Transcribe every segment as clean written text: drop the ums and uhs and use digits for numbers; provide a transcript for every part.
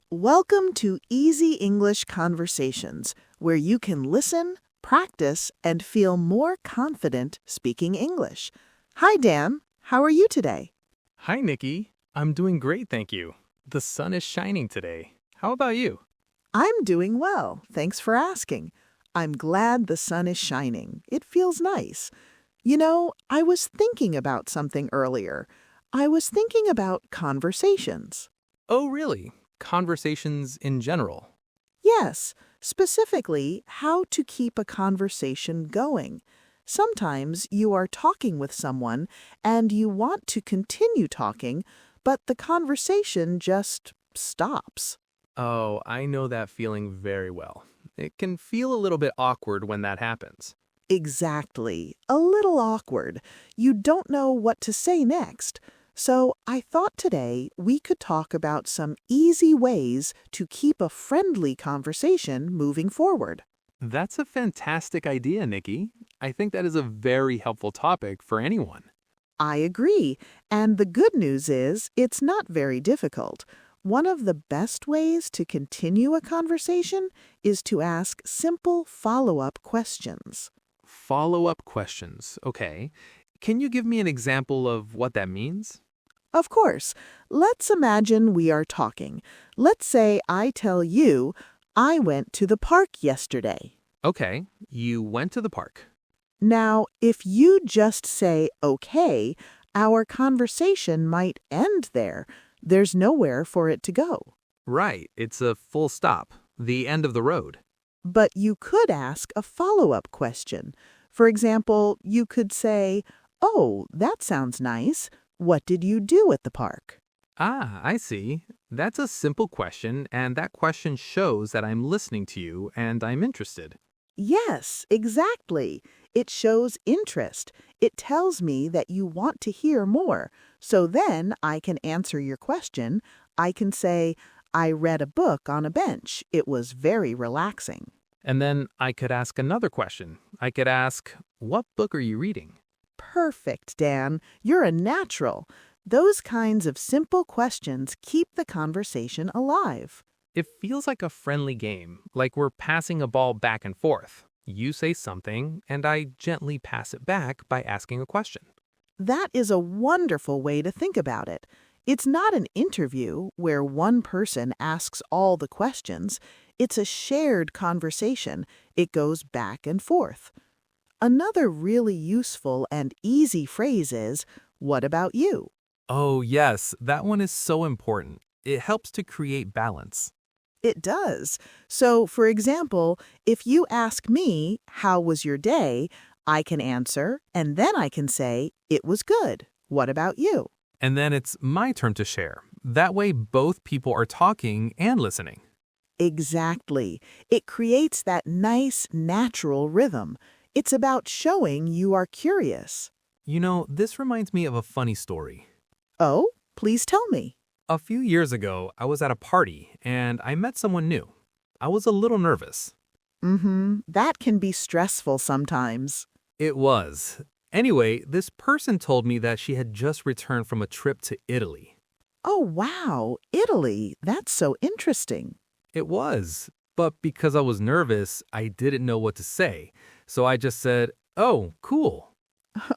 Welcome to Easy English Conversations, where you can listen, practice, and feel more confident speaking English. Hi, Dan. How are you today? Hi, Nikki. I'm doing great, thank you. The sun is shining today. How about you? I'm doing well. Thanks for asking. I'm glad the sun is shining. It feels nice. I was thinking about something earlier. I was thinking about conversations. Oh, really? Conversations in general. Yes, specifically, how to keep a conversation going. Sometimes you are talking with someone and you want to continue talking, but the conversation just stops. Oh, I know that feeling very well. It can feel a little bit awkward when that happens. Exactly. A little awkward. You don't know what to say next. So I thought today we could talk about some easy ways to keep a friendly conversation moving forward. That's a fantastic idea, Nikki. I think that is a very helpful topic for anyone. I agree. And the good news is it's not very difficult. One of the best ways to continue a conversation is to ask simple follow-up questions. Follow-up questions. Okay. Can you give me an example of what that means? Of course, let's imagine we are talking. Let's say I tell you, I went to the park yesterday. Okay, you went to the park. Now, if you just say, okay, our conversation might end there. There's nowhere for it to go. Right, it's a full stop, the end of the road. But you could ask a follow-up question. For example, you could say, oh, that sounds nice. What did you do at the park? Ah, I see. That's a simple question, and that question shows that I'm listening to you and I'm interested. Yes, exactly. It shows interest. It tells me that you want to hear more. So then I can answer your question. I can say, I read a book on a bench. It was very relaxing. And then I could ask another question. I could ask, what book are you reading? Perfect, Dan. You're a natural. Those kinds of simple questions keep the conversation alive. It feels like a friendly game, like we're passing a ball back and forth. You say something, and I gently pass it back by asking a question. That is a wonderful way to think about it. It's not an interview where one person asks all the questions. It's a shared conversation. It goes back and forth. Another really useful and easy phrase is, what about you? Oh, yes, that one is so important. It helps to create balance. It does. So, for example, if you ask me, how was your day? I can answer, and then I can say, it was good. What about you? And then it's my turn to share. That way, both people are talking and listening. Exactly. It creates that nice, natural rhythm. It's about showing you are curious. You know, this reminds me of a funny story. Oh, please tell me. A few years ago, I was at a party and I met someone new. I was a little nervous. That can be stressful sometimes. It was. Anyway, this person told me that she had just returned from a trip to Italy. Oh, wow. Italy. That's so interesting. It was. But because I was nervous, I didn't know what to say. So I just said, oh, cool.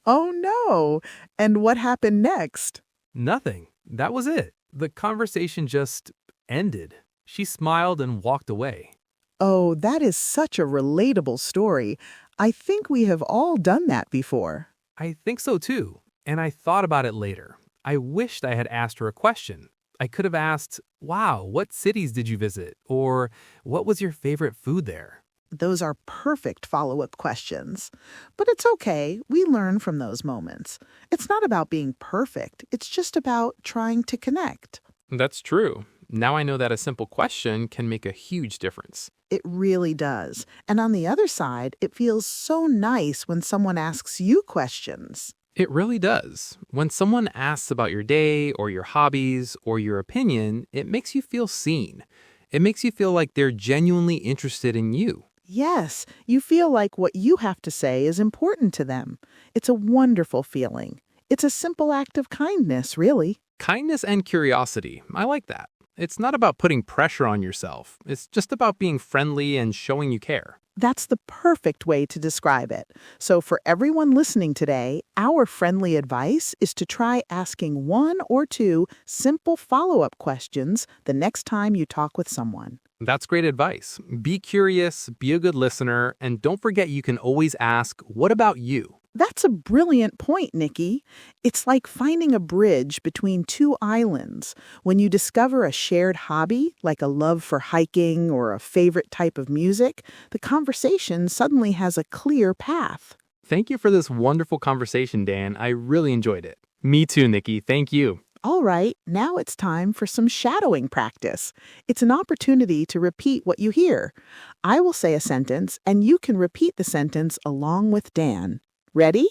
Oh, no. And what happened next? Nothing. That was it. The conversation just ended. She smiled and walked away. Oh, that is such a relatable story. I think we have all done that before. I think so too. And I thought about it later. I wished I had asked her a question. I could have asked, wow, what cities did you visit? Or what was your favorite food there? Those are perfect follow-up questions. But it's okay. We learn from those moments. It's not about being perfect. It's just about trying to connect. That's true. Now I know that a simple question can make a huge difference. It really does. And on the other side, it feels so nice when someone asks you questions. It really does. When someone asks about your day or your hobbies or your opinion, it makes you feel seen. It makes you feel like they're genuinely interested in you. Yes, you feel like what you have to say is important to them. It's a wonderful feeling. It's a simple act of kindness, really. Kindness and curiosity. I like that. It's not about putting pressure on yourself. It's just about being friendly and showing you care. That's the perfect way to describe it. So for everyone listening today, our friendly advice is to try asking one or two simple follow-up questions the next time you talk with someone. That's great advice. Be curious, be a good listener, and don't forget you can always ask, what about you? That's a brilliant point, Nikki. It's like finding a bridge between two islands. When you discover a shared hobby, like a love for hiking or a favorite type of music, the conversation suddenly has a clear path. Thank you for this wonderful conversation, Dan. I really enjoyed it. Me too, Nikki. Thank you. All right, now it's time for some shadowing practice. It's an opportunity to repeat what you hear. I will say a sentence, and you can repeat the sentence along with Dan. Ready?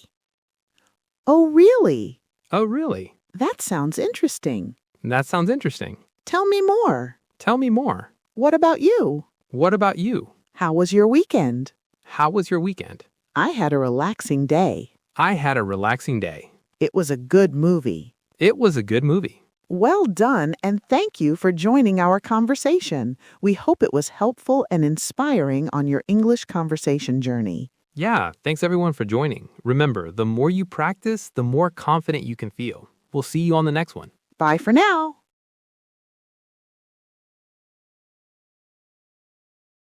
Oh, really? Oh, really? That sounds interesting. That sounds interesting. Tell me more. Tell me more. What about you? What about you? How was your weekend? How was your weekend? I had a relaxing day. I had a relaxing day. It was a good movie. It was a good movie. Well done, and thank you for joining our conversation. We hope it was helpful and inspiring on your English conversation journey. Yeah, thanks everyone for joining. Remember, the more you practice, the more confident you can feel. We'll see you on the next one. Bye for now.